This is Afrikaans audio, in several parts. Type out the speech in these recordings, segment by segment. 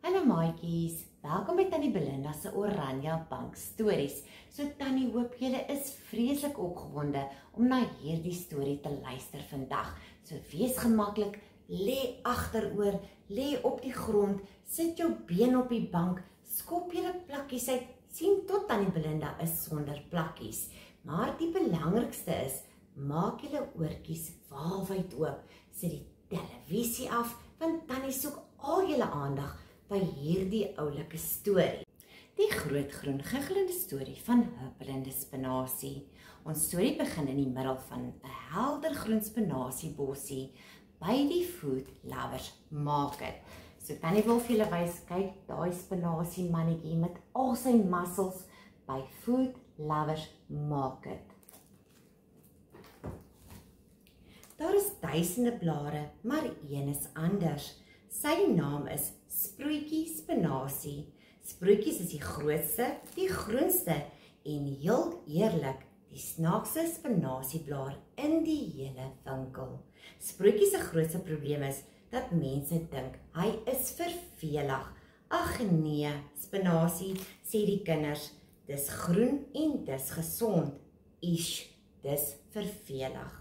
Hallo maatjies, welkom by Tannie Belinda se Oranje Bank Stories. So Tannie, hoop julle is vreeslik opgewonde om na hierdie storie te luister vandag. So wees gemaklik, lê agteroor, lê op die grond, sit jou been op die bank, skop julle plakkies uit, sien tot Tannie Belinda is sonder plakkies. Maar die belangrikste is, maak julle oortjies waalwyd oop, sit die televisie af, want Tannie soek al julle aandag by hierdie oulike storie. Die groot groen giggelende storie van huppelende spinasie. Ons storie begin in die middel van 'n helder groen spinasiebossie by die Food Lovers Market. So Tannie wil vir julle wys, kyk daai spinasie mannetjie met al sy muscles by Food Lovers Market. Daar is duisende blare, maar een is anders. Sy naam is Sproetjie Spinasie. Sproetjies is die grootste, die groenste en heel eerlik die snaakste spinasieblaar in die hele winkel. Sproetjie se grootste probleem is dat mense dink hy is vervelig. Ag nee, spinasie, sê die kinders, dis groen en dis gesond. Ish, dis vervelig.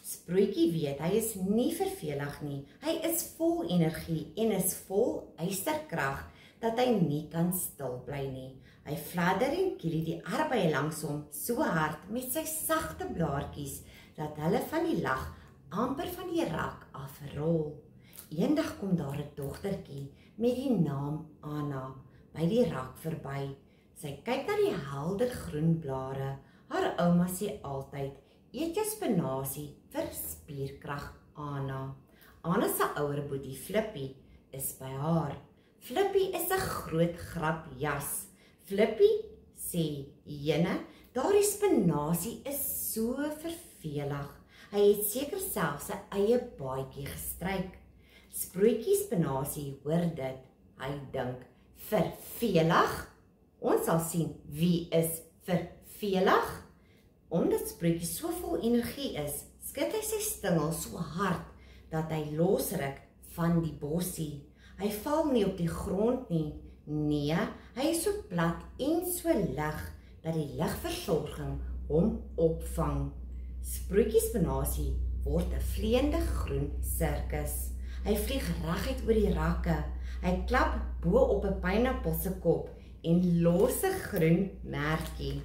Sproetjie weet, hy is nie vervelig nie. Hy is vol energie en is vol ysterkrag dat hy nie kan stil bly nie. Hy fladder en kielie die arbeie langs hom so hard met sy sagte blaartjies dat hulle van die lag amper van die rak afrol. Eendag kom daar 'n dogtertjie met die naam Anna by die rak verby. Sy kyk na die helder groen blare. Haar ouma sê altyd, eet jou spinasie vir spierkrag, Anna. Anna se ouer boetie Flippie is by haar. Flippie is 'n groot grapjas. Flippie sê, "Jene, daardie spinasie is so vervelig. Hy het seker self sy eie baadjie gestryk." Sproetjie Spinasie hoor dit. Hy dink, "Vervelig? Ons sal sien wie is vervelig." Omdat Sproetjie so vol energie is, skud hy sy stingel so hard dat hy losruk van die bossie. Hy val nie op die grond nie. Nee, hy is so plat en so lig dat die ligversorging hom opvang. Sproetjie Spinasie word 'n vleiende groen sirkus. Hy vlieg reguit oor die rakke. Hy klap bo op 'n pineappel se kop en los 'n groen mertjie.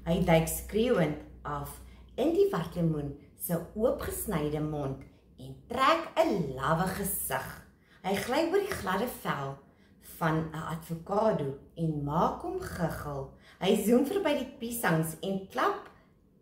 Hy duik skreeuend af in die watlemoen se oopgesnyde mond en trek 'n lawwe gesig. Hy gly oor die gladde vel van 'n avokado en maak hom giggel. Hy zoom verby die piesangs en klap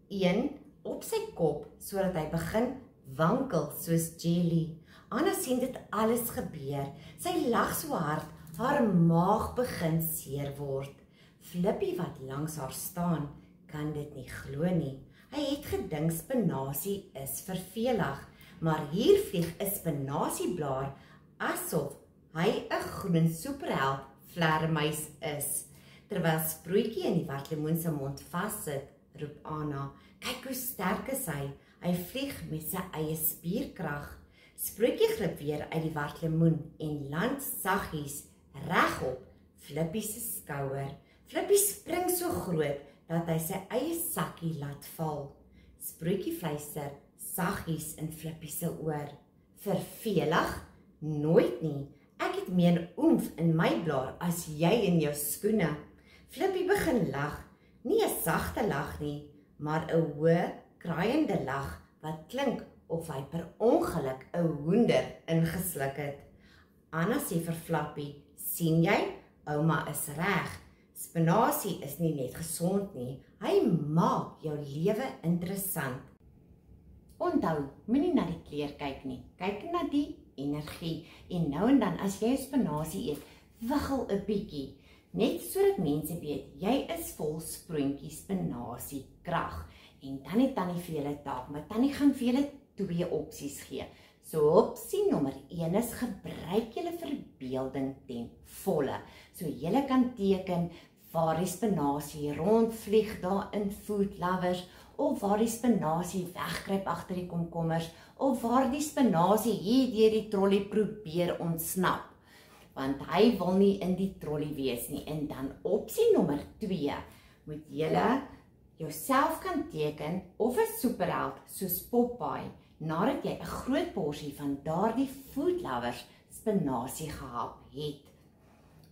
een op sy kop sodat hy begin wankel soos jelly. Anna sien dit alles gebeur. Sy lag so hard, haar maag begin seer word. Flippie wat langs haar staan, kan dit nie glo nie. Hy het gedink spinasie is vervelig, maar hier vlieg 'n spinasieblaar asof hy 'n groen superheld vlermuis is. Terwyl Sproetjie in die watlemoen se mond vassit, roep Anna, "Kyk hoe sterk is hy. Hy vlieg met sy eie spierkrag." Sproetjie glip weer uit die watlemoen en land saggies regop Flippie se skouer. Flippie spring so groot dat hy sy eie sakkie laat val. Sproetjie fluister saggies in Flippie se oor. "Vervelig? Nooit nie. Ek het meer oomf in my blaar as jy in jou skoene." Flippie begin lag. Nie 'n sagte lag nie, maar 'n hoë, kraaiende lag wat klink of hy per ongeluk 'n hoender ingesluk het. Anna sê vir Flippie, "Sien jy? Ouma is reg. Spinasie is nie net gesond nie, hy maak jou lewe interessant." Onthou, moenie na die kleur kyk nie, kyk na die energie. En nou en dan as jy spinasie eet, wiggel 'n bietjie, net sodat mense weet jy is vol Sproetjie Spinasie krag. En dan het Tannie vir julle taak, maar Tannie gaan vir julle 2 opsies gee. So opsie nommer 1 is gebruik julle verbeelding ten volle. So julle kan teken waar die spinasie rondvlieg daar in Food Lovers, of waar die spinasie wegkruip agter die komkommers, of waar die spinasie hier deur die trolley probeer ontsnap. want hy wil nie in die trolly wees nie. En dan opsie nommer 2, moet julle jouself kan teken of 'n superheld soos Popeye, nadat jy 'n groot porsie van daardie Food Lovers spinasie gehap het.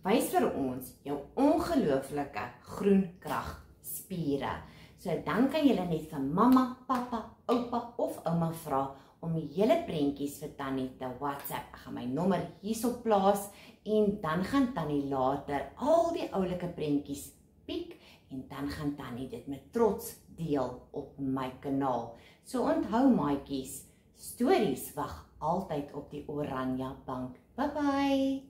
Wys vir ons jou ongelooflike groenkrag spiere. So dan kan julle net vir mamma, pappa, oupa of ouma vra om die hele prentjies vir Tannie te WhatsApp. Ek gaan my nommer hierso plaas en dan gaan Tannie later al die oulike prentjies piek en dan gaan Tannie dit met trots deel op my kanaal. So onthou maatjies, stories wag altyd op die oranje bank. Bye bye!